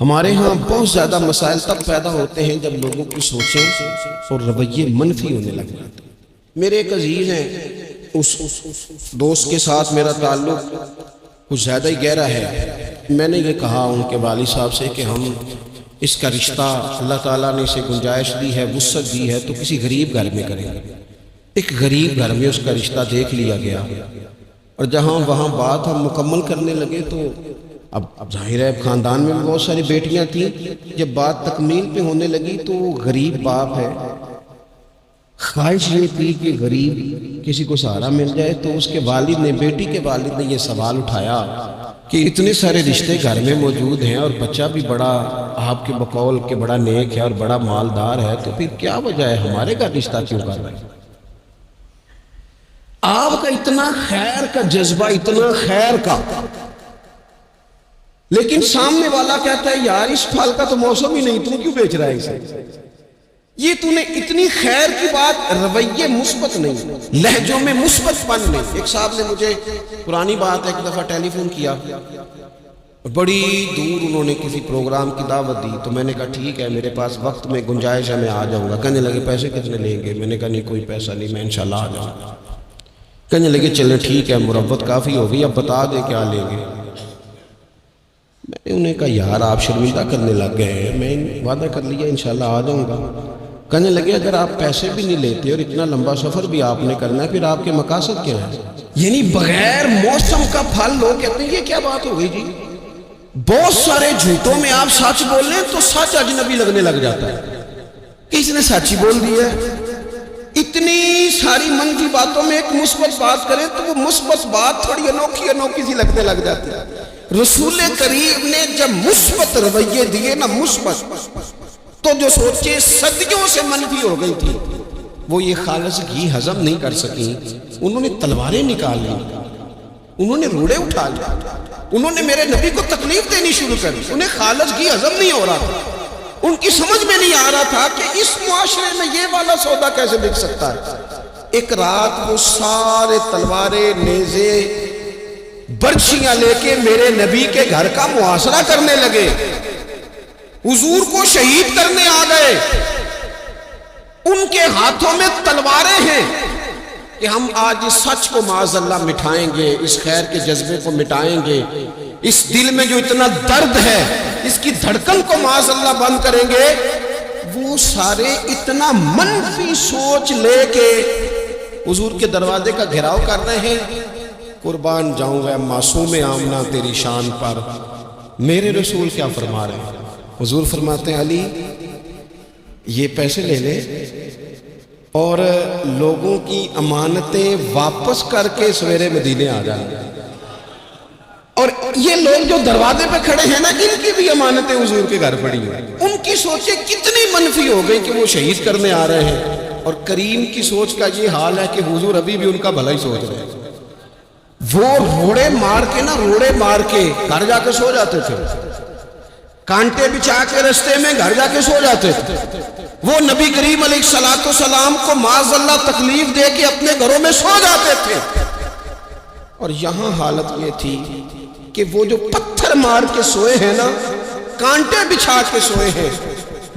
ہمارے ہاں بہت زیادہ مسائل تب پیدا ہوتے ہیں جب لوگوں کی سوچیں اور رویے منفی ہونے لگ جاتے ہیں۔ میرے ایک عزیز ہیں، اس دوست کے ساتھ میرا تعلق کچھ زیادہ ہی گہرا ہے۔ میں نے یہ کہا ان کے والد صاحب سے کہ ہم اس کا رشتہ، اللہ تعالیٰ نے اسے گنجائش دی ہے، وسعت دی ہے، تو کسی غریب گھر میں کریں گے۔ ایک غریب گھر میں اس کا رشتہ دیکھ لیا گیا، اور جہاں وہاں بات ہم مکمل کرنے لگے تو اب ظاہر ہے خاندان میں بہت ساری بیٹیاں تھیں، جب بات تکمیل پہ ہونے لگی تو غریب باپ ہے، خواہش یہ تھی کہ غریب کسی کو سہارا مل جائے، تو اس کے والد نے، بیٹی کے والد نے یہ سوال اٹھایا کہ اتنے سارے رشتے گھر میں موجود ہیں اور بچہ بھی بڑا آپ کے بقول کہ بڑا نیک ہے اور بڑا مالدار ہے، تو پھر کیا وجہ ہے ہمارے گھر رشتہ کیوں کر رہے ہیں؟ آپ کا اتنا خیر کا جذبہ، اتنا خیر کا، لیکن سامنے والا کہتا ہے یار اس پھل کا تو موسم ہی نہیں، تم کیوں بیچ رہا ہے اسے؟ یہ تو نے اتنی خیر کی بات، رویے مثبت نہیں، لہجوں میں مثبت پن نہیں۔ ایک صاحب نے مجھے پرانی بات ایک دفعہ ٹیلی فون کیا، بڑی دور انہوں نے کسی پروگرام کی دعوت دی، تو میں نے کہا ٹھیک ہے میرے پاس وقت میں گنجائش ہے، میں آ جاؤں گا۔ کہنے لگے پیسے کتنے لیں گے؟ میں نے کہا نہیں کوئی پیسہ نہیں، میں انشاءاللہ آ جاؤں گا۔ کہنے لگے چلیں ٹھیک ہے، مروت کافی ہوگی، اب بتا دے کیا لیں گے۔ میں نے انہیں کہا یار آپ شرمندہ کرنے لگ گئے ہیں، میں وعدہ کر لیا انشاءاللہ آ جاؤں گا۔ کہنے لگے اگر آپ پیسے بھی نہیں لیتے اور اتنا لمبا سفر بھی آپ نے کرنا ہے، پھر آپ کے مقاصد کیا ہیں؟ یعنی بغیر موسم کا پھل لوگ کہتے ہیں یہ کیا بات ہو گئی جی؟ بہت سارے جھوٹوں میں آپ سچ بول لیں تو سچ اجنبی لگنے لگ جاتا ہے کہ اس نے سچ ہی بول دیا ہے۔ اتنی ساری منفی باتوں میں ایک مثبت بات کریں تو وہ مثبت بات تھوڑی انوکھی انوکھی سی لگنے لگ جاتی ہے۔ رسول کریم نے جب مثبت رویے دیے نا، مثبت، تو جو سوچے صدیوں سے منفی ہو گئی تھی وہ یہ خالص گھی ہضم نہیں کر سکی، انہوں نے تلواریں نکال لی، انہوں نے روڑے اٹھا لی، انہوں نے میرے نبی کو تکلیف دینی شروع کر دی۔ انہیں خالص گھی ہضم نہیں ہو رہا تھا، ان کی سمجھ میں نہیں آ رہا تھا کہ اس معاشرے میں یہ والا سودا کیسے بک سکتا ہے۔ ایک رات وہ سارے تلواریں، نیزے، برچیاں لے کے میرے نبی کے گھر کا محاصرہ کرنے لگے، حضور کو شہید کرنے آ گئے۔ ان کے ہاتھوں میں تلواریں ہیں کہ ہم آج اس سچ کو معاذ اللہ مٹھائیں گے، اس خیر کے جذبے کو مٹائیں گے، اس دل میں جو اتنا درد ہے اس کی دھڑکن کو معاذ اللہ بند کریں گے۔ وہ سارے اتنا منفی سوچ لے کے حضور کے دروازے کا گھیراؤ کر رہے ہیں۔ قربان جاؤں گا معصوم آمنہ تیری شان پر، میرے رسول کیا فرما رہے ہیں؟ حضور فرماتے ہیں علی یہ پیسے لے لے اور لوگوں کی امانتیں واپس کر کے سویرے مدینے آ جائیں۔ اور یہ لوگ جو دروازے پہ کھڑے ہیں نا، ان کی بھی امانتیں حضور کے گھر پڑی ہیں۔ ان کی سوچیں کتنی منفی ہو گئی کہ وہ شہید کرنے آ رہے ہیں، اور کریم کی سوچ کا یہ حال ہے کہ حضور ابھی بھی ان کا بھلا ہی سوچ رہے ہیں۔ وہ روڑے مار کے نا، روڑے مار کے گھر جا کے سو جاتے تھے، کانٹے بچھا کے رستے میں گھر جا کے سو جاتے تھے۔ وہ نبی کریم علیہ السلام کو معاذ اللہ تکلیف دے کے اپنے گھروں میں سو جاتے تھے۔ اور یہاں حالت یہ تھی کہ وہ جو پتھر مار کے سوئے ہیں نا، کانٹے بچھا کے سوئے ہیں،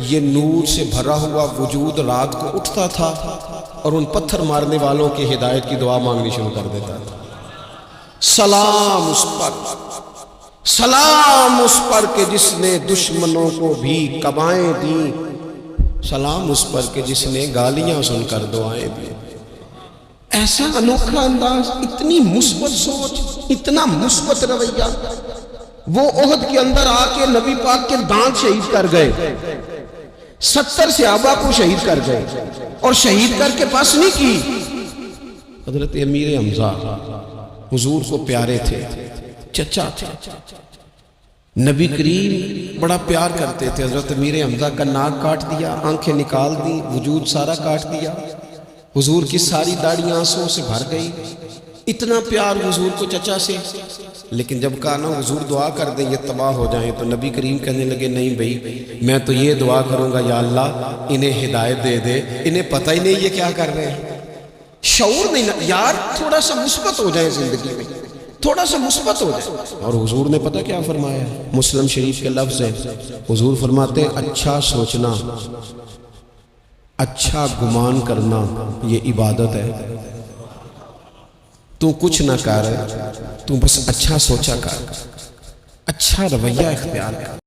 یہ نور سے بھرا ہوا وجود رات کو اٹھتا تھا اور ان پتھر مارنے والوں کی ہدایت کی دعا مانگنی شروع کر دیتا تھا۔ سلام اس پر، سلام اس پر کہ جس نے دشمنوں کو بھی کبائیں دیں، سلام اس پر کہ جس نے گالیاں سن کر دعائیں دیں۔ ایسا انوکھا انداز، اتنی مثبت سوچ، اتنا مثبت رویہ۔ وہ احد کے اندر آ کے نبی پاک کے دانت شہید کر گئے، 70 صحابہ کو شہید کر گئے، اور شہید کر کے بس نہیں کی۔ حضرت امیر حمزہ حضور کو پیارے تھے، چچا تھے، نبی کریم بڑا پیار کرتے تھے۔ حضرت امیر حمزہ کا ناک کاٹ دیا، آنکھیں نکال دی، وجود سارا کاٹ دیا، حضور کی ساری داڑھی آنسوں سے بھر گئی، اتنا پیار حضور کو چچا سے۔ لیکن جب کہا نا حضور دعا کر دیں یہ تباہ ہو جائیں، تو نبی کریم کہنے لگے نہیں بھائی، میں تو یہ دعا کروں گا یا اللہ انہیں ہدایت دے دے، انہیں پتہ ہی نہیں یہ کیا کر رہے ہیں، شعور نہیں۔ یار تھوڑا سا مثبت ہو جائے زندگی میں، تھوڑا سا مثبت ہو جائے. اور حضور نے پتہ کیا فرمایا؟ مسلم شریف کے لفظ ہے، حضور فرماتے ہیں اچھا سوچنا، اچھا گمان کرنا یہ عبادت ہے. تو کچھ نہ کر، تو بس اچھا سوچا کر، اچھا رویہ اختیار کر.